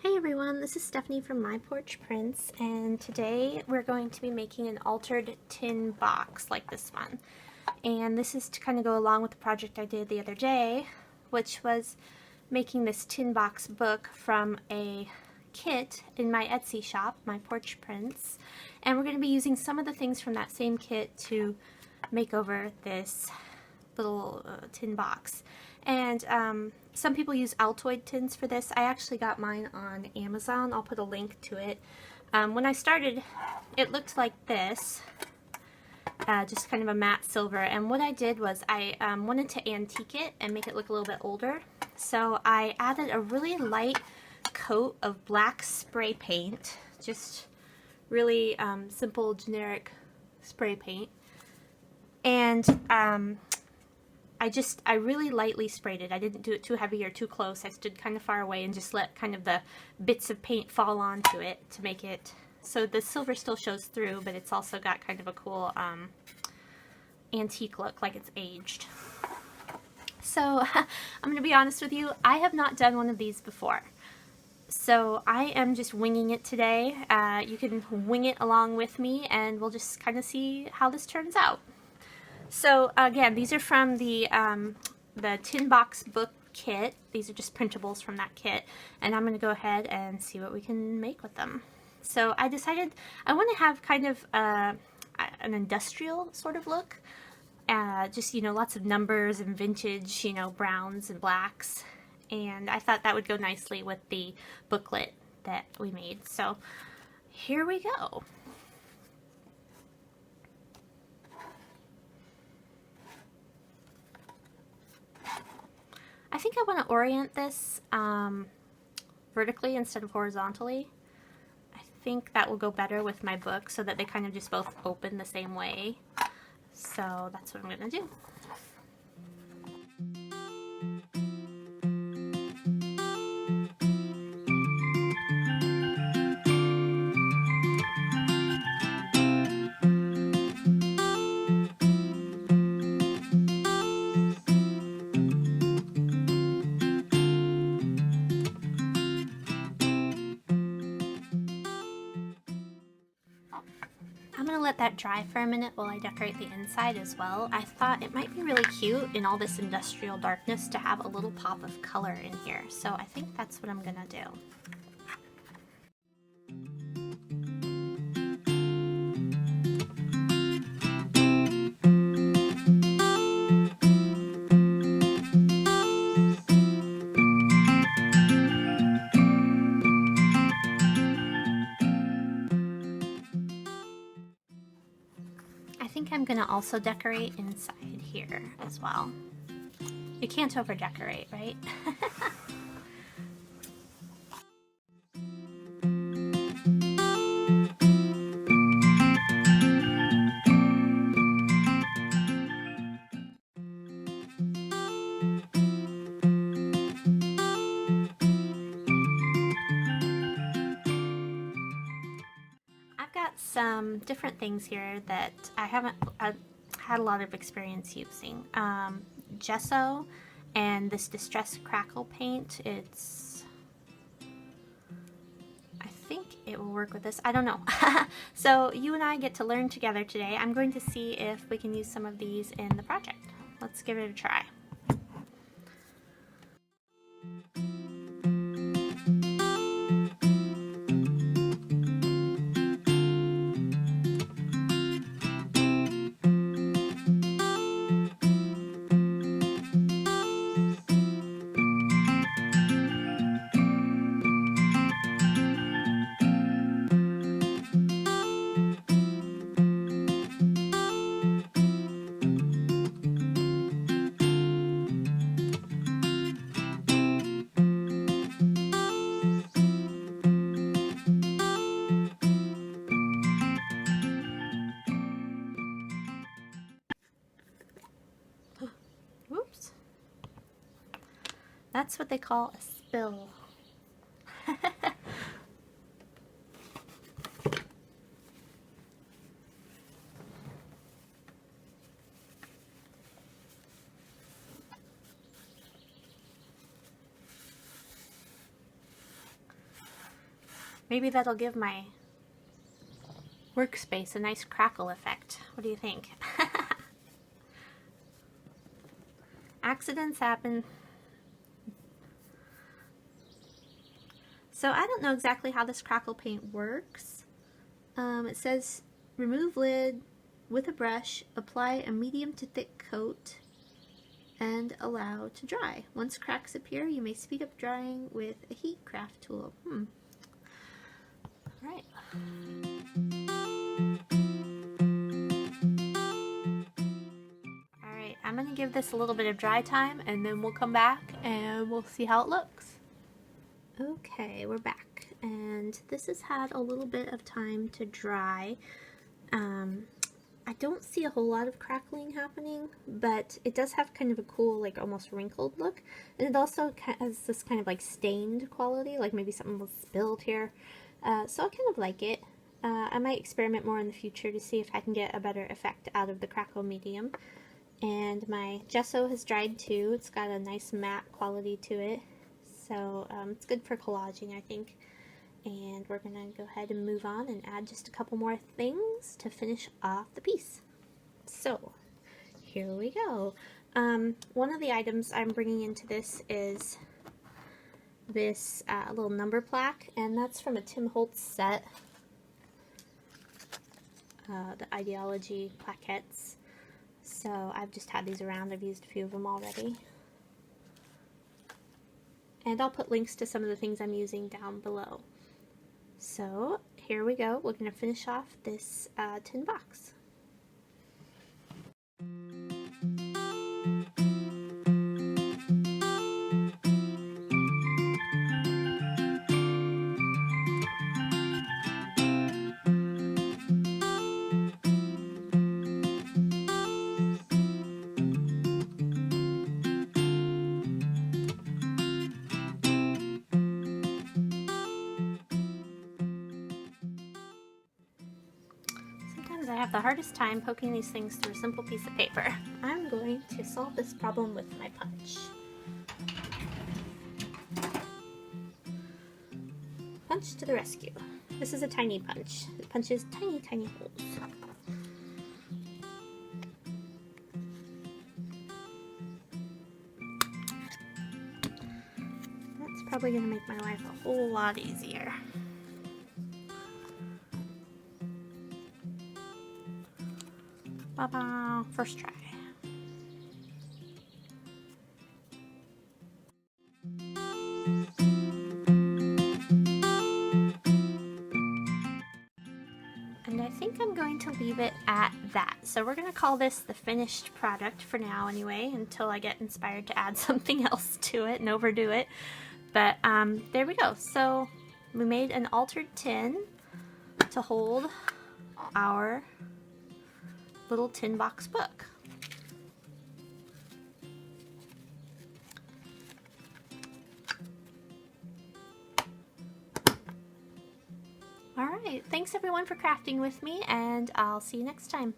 Hi everyone, this is Stephanie from My Porch Prints, and today we're going to be making an altered tin box like this one. And this is to kind of go along with the project I did the other day, which was making this tin box book from a kit in my Etsy shop, My Porch Prints. And we're going to be using some of the things from that same kit to make over this little tin box. And some people use Altoid tins for this. I actually got mine on Amazon. I'll put a link to it. When I started, it looked like this, just kind of a matte silver. And what I did was I wanted to antique it and make it look a little bit older. So I added a really light coat of black spray paint, just really simple generic spray paint. And I really lightly sprayed it. I didn't do it too heavy or too close. I stood kind of far away and just let kind of the bits of paint fall onto it to make it so the silver still shows through, but it's also got kind of a cool antique look, like it's aged. So I'm going to be honest with you, I have not done one of these before. So I am just winging it today. You can wing it along with me and we'll just kind of see how this turns out. So again, these are from the tin box book kit. These are just printables from that kit, and I'm going to go ahead and see what we can make with them. So I decided I want to have kind of an industrial sort of look, just, you know, lots of numbers and vintage, you know, browns and blacks, and I thought that would go nicely with the booklet that we made. So here we go. I think I want to orient this vertically instead of horizontally. I think that will go better with my book so that they kind of just both open the same way. So that's what I'm going to do. I'm going to let that dry for a minute while I decorate the inside as well. I thought it might be really cute in all this industrial darkness to have a little pop of color in here. So I think that's what I'm going to do. I think I'm going to also decorate inside here as well. You can't over decorate, right? Some different things here that I haven't had a lot of experience using. Gesso and this Distress Crackle paint. I think it will work with this. I don't know. So you and I get to learn together today. I'm going to see if we can use some of these in the project. Let's give it a try. Whoops. That's what they call a spill. Maybe that'll give my workspace a nice crackle effect. What do you think? Accidents happen. So I don't know exactly how this crackle paint works. It says remove lid with a brush, apply a medium to thick coat, and allow to dry. Once cracks appear, you may speed up drying with a heat craft tool. Alright. Alright, I'm going to give this a little bit of dry time and then we'll come back and we'll see how it looks. Okay, we're back, and this has had a little bit of time to dry. I don't see a whole lot of crackling happening, but it does have kind of a cool, like almost wrinkled look, and it also has this kind of like stained quality, like maybe something was spilled here. So I kind of like it. I might experiment more in the future to see if I can get a better effect out of the crackle medium. And my gesso has dried too. It's got a nice matte quality to it. So it's good for collaging, I think. And we're going to go ahead and move on and add just a couple more things to finish off the piece. So here we go. One of the items I'm bringing into this is this little number plaque, and that's from a Tim Holtz set, the Ideology plaquettes. So I've just had these around. I've used a few of them already. And I'll put links to some of the things I'm using down below. So here we go. We're going to finish off this tin box. I have the hardest time poking these things through a simple piece of paper. I'm going to solve this problem with my punch. Punch to the rescue. This is a tiny punch. It punches tiny, tiny holes. That's probably going to make my life a whole lot easier. Ba-ba! First try. And I think I'm going to leave it at that. So we're going to call this the finished product for now anyway, until I get inspired to add something else to it and overdo it. But there we go. So we made an altered tin to hold our little tin box book. Alright, thanks everyone for crafting with me, and I'll see you next time.